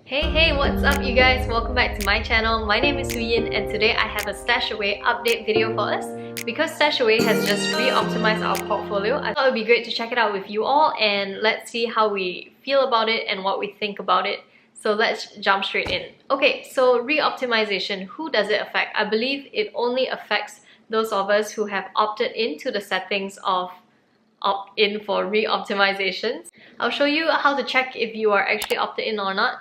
Hey, what's up you guys? Welcome back to my channel. My name is Suyin and today I have a StashAway update video for us. Because StashAway has just re-optimized our portfolio, I thought it would be great to check it out with you all and let's see how we feel about it and what we think about it. So let's jump straight in. Okay, so re-optimization, who does it affect? I believe it only affects those of us who have opted into the settings of opt-in for re-optimizations. I'll show you how to check if you are actually opted in or not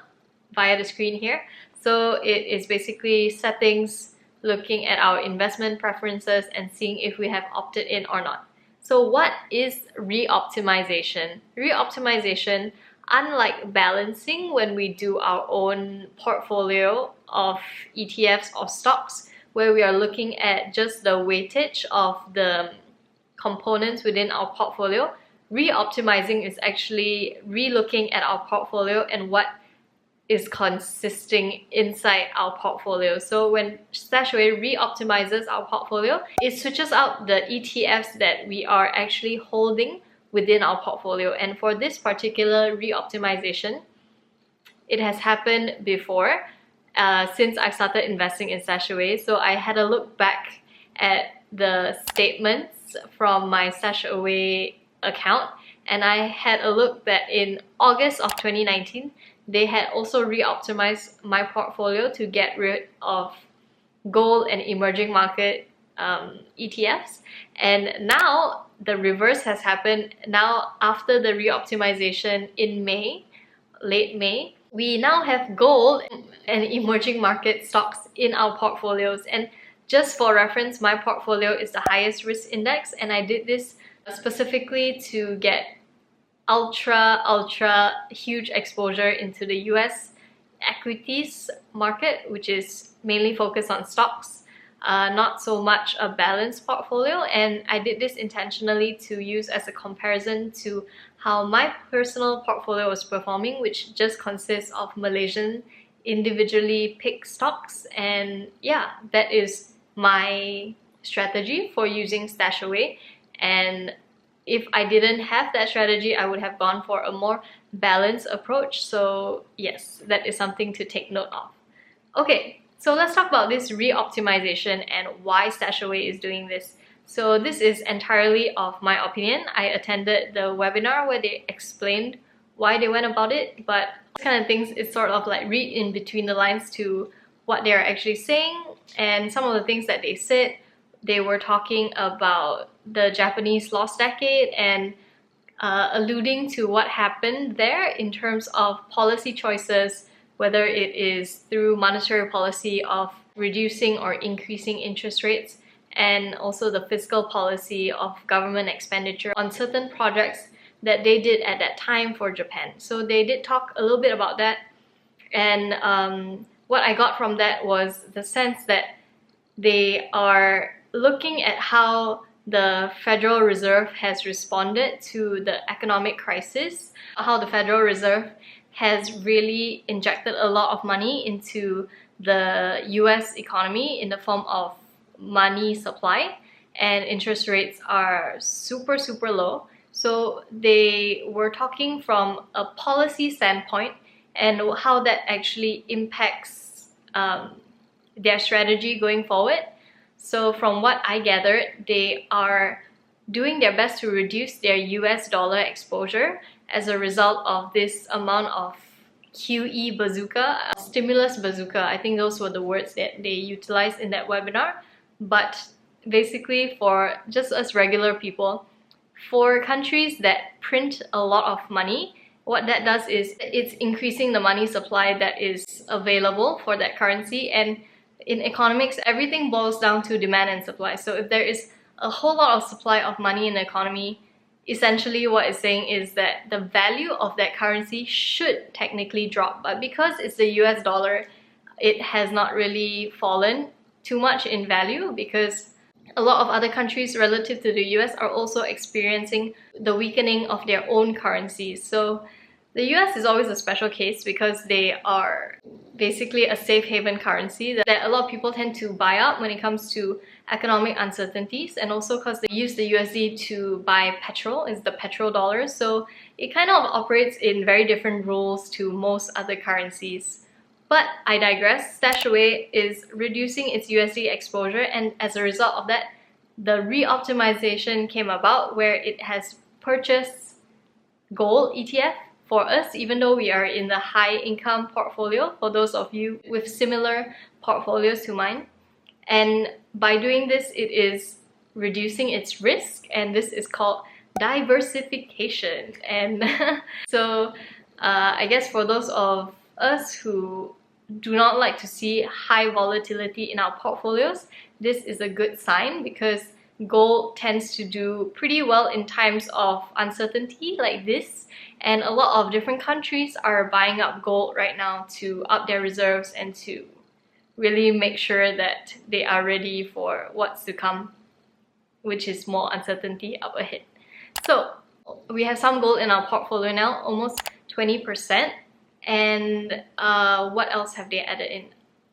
via the screen here. So it is basically settings, looking at our investment preferences and seeing if we have opted in or not. So what is re-optimization? Re-optimization, unlike balancing when we do our own portfolio of ETFs or stocks, where we are looking at just the weightage of the components within our portfolio, re-optimizing is actually re-looking at our portfolio and what is consisting inside our portfolio. So when StashAway re-optimizes our portfolio, it switches out the ETFs that we are actually holding within our portfolio. And for this particular re-optimization, it has happened before since I started investing in StashAway. So I had a look back at the statements from my StashAway account and I had a look that in August of 2019, they had also re-optimized my portfolio to get rid of gold and emerging market ETFs. And now the reverse has happened. Now after the re-optimization in May, late May, we now have gold and emerging market stocks in our portfolios. And just for reference, my portfolio is the highest risk index and I did this specifically to get ultra huge exposure into the US equities market, which is mainly focused on stocks, not so much a balanced portfolio. And I did this intentionally to use as a comparison to how my personal portfolio was performing, which just consists of Malaysian individually picked stocks. And yeah, that is my strategy for using StashAway. And if I didn't have that strategy, I would have gone for a more balanced approach. So yes, that is something to take note of. Okay, so let's talk about this re-optimization and why StashAway is doing this. So this is entirely of my opinion. I attended the webinar where they explained why they went about it, but these kind of things is sort of like read in between the lines to what they are actually saying. And some of the things that they said, they were talking about the Japanese lost decade and alluding to what happened there in terms of policy choices, whether it is through monetary policy of reducing or increasing interest rates, and also the fiscal policy of government expenditure on certain projects that they did at that time for Japan. So they did talk a little bit about that, and what I got from that was the sense that they are looking at how the Federal Reserve has responded to the economic crisis, how the Federal Reserve has really injected a lot of money into the US economy in the form of money supply, and interest rates are super low. So they were talking from a policy standpoint and how that actually impacts their strategy going forward. So from what I gathered, they are doing their best to reduce their US dollar exposure as a result of this amount of QE bazooka, stimulus bazooka. I think those were the words that they utilized in that webinar. But basically for just us regular people, for countries that print a lot of money, what that does is it's increasing the money supply that is available for that currency. And in economics, everything boils down to demand and supply. So if there is a whole lot of supply of money in the economy, essentially what it's saying is that the value of that currency should technically drop. But because it's the US dollar, it has not really fallen too much in value because a lot of other countries relative to the US are also experiencing the weakening of their own currencies. So the US is always a special case because they are basically a safe haven currency that a lot of people tend to buy up when it comes to economic uncertainties, and also because they use the USD to buy petrol, is the petrodollar. So it kind of operates in very different rules to most other currencies. But I digress. StashAway is reducing its USD exposure, and as a result of that, the re-optimization came about where it has purchased gold ETF for us, even though we are in the high income portfolio, for those of you with similar portfolios to mine. And by doing this, it is reducing its risk, and this is called diversification. And so I guess for those of us who do not like to see high volatility in our portfolios, this is a good sign, because gold tends to do pretty well in times of uncertainty like this, and a lot of different countries are buying up gold right now to up their reserves and to really make sure that they are ready for what's to come, which is more uncertainty up ahead. So we have some gold in our portfolio now, almost 20%. And what else have they added in?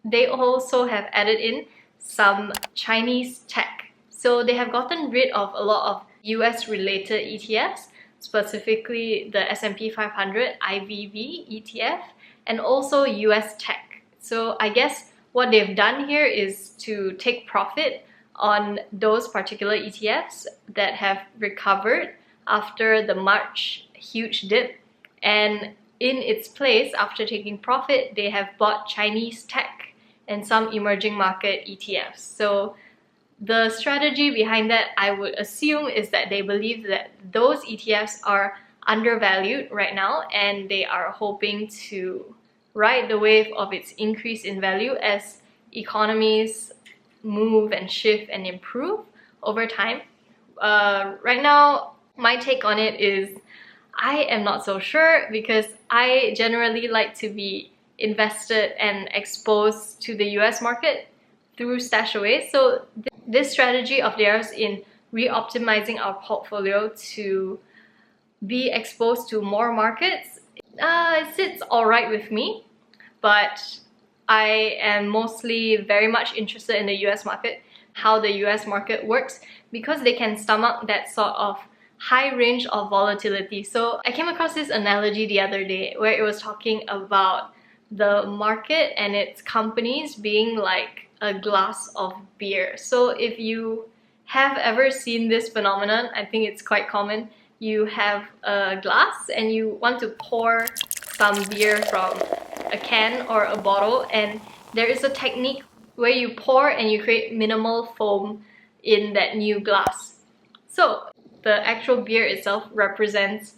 They also have added in some Chinese tech. So they have gotten rid of a lot of US related ETFs, specifically the S&P 500 IVV ETF, and also US tech. So I guess what they've done here is to take profit on those particular ETFs that have recovered after the March huge dip, and in its place, after taking profit, they have bought Chinese tech and some emerging market ETFs. So the strategy behind that, I would assume, is that they believe that those ETFs are undervalued right now, and they are hoping to ride the wave of its increase in value as economies move and shift and improve over time. Right now, my take on it is I am not so sure, because I generally like to be invested and exposed to the US market through StashAway. So this strategy of theirs in re-optimizing our portfolio to be exposed to more markets, it sits alright with me, but I am mostly very much interested in the US market, how the US market works, because they can stomach that sort of high range of volatility. So I came across this analogy the other day where it was talking about the market and its companies being like a glass of beer. So if you have ever seen this phenomenon, I think it's quite common. You have a glass and you want to pour some beer from a can or a bottle, and there is a technique where you pour and you create minimal foam in that new glass. So the actual beer itself represents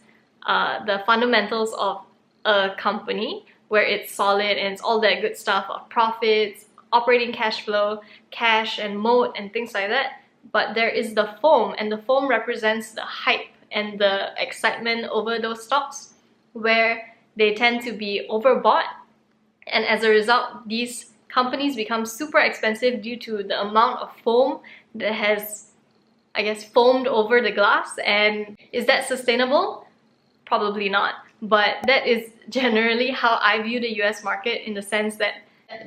the fundamentals of a company, where it's solid and it's all that good stuff of profits, operating cash flow, cash and moat and things like that. But there is the foam, and the foam represents the hype and the excitement over those stocks, where they tend to be overbought, and as a result, these companies become super expensive due to the amount of foam that has, I guess, foamed over the glass. And is that sustainable? Probably not. But that is generally how I view the US market, in the sense that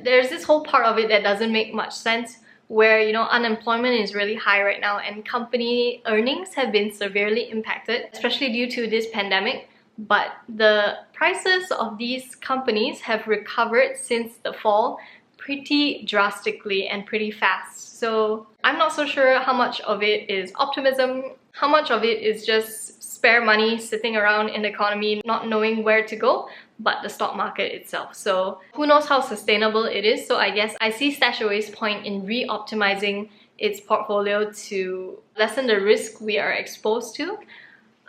there's this whole part of it that doesn't make much sense, where, you know, unemployment is really high right now and company earnings have been severely impacted, especially due to this pandemic. But the prices of these companies have recovered since the fall pretty drastically and pretty fast. So I'm not so sure how much of it is optimism, how much of it is just spare money sitting around in the economy not knowing where to go, but the stock market itself. So who knows how sustainable it is. So I guess I see StashAway's point in re-optimizing its portfolio to lessen the risk we are exposed to.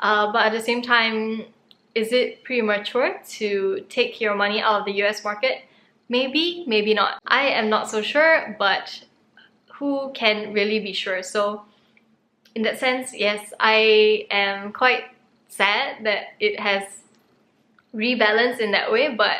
But at the same time, is it premature to take your money out of the US market? Maybe, maybe not. I am not so sure, but who can really be sure? So in that sense, yes, I am quite sad that it has rebalanced in that way, but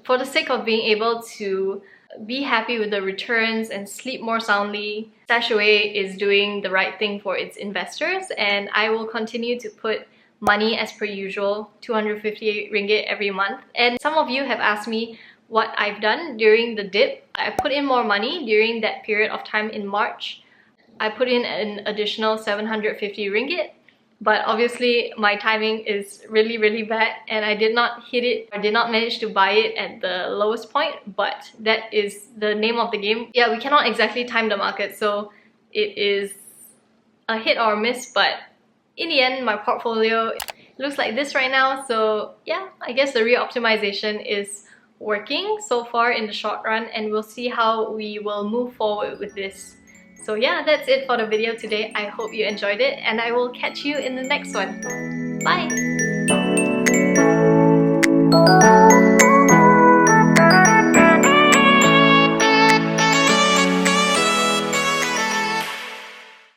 for the sake of being able to be happy with the returns and sleep more soundly, StashAway is doing the right thing for its investors, and I will continue to put money as per usual, 258 ringgit every month. And some of you have asked me, what I've done during the dip. I put in more money during that period of time in March. I put in an additional 750 ringgit, but obviously my timing is really bad and I did not hit it. I did not manage to buy it at the lowest point, but that is the name of the game. Yeah, we cannot exactly time the market, so it is a hit or a miss, but in the end my portfolio looks like this right now. So yeah, I guess the re-optimization is working so far in the short run, and we'll see how we will move forward with this. So yeah, that's it for the video today. I hope you enjoyed it, and I will catch you in the next one. Bye!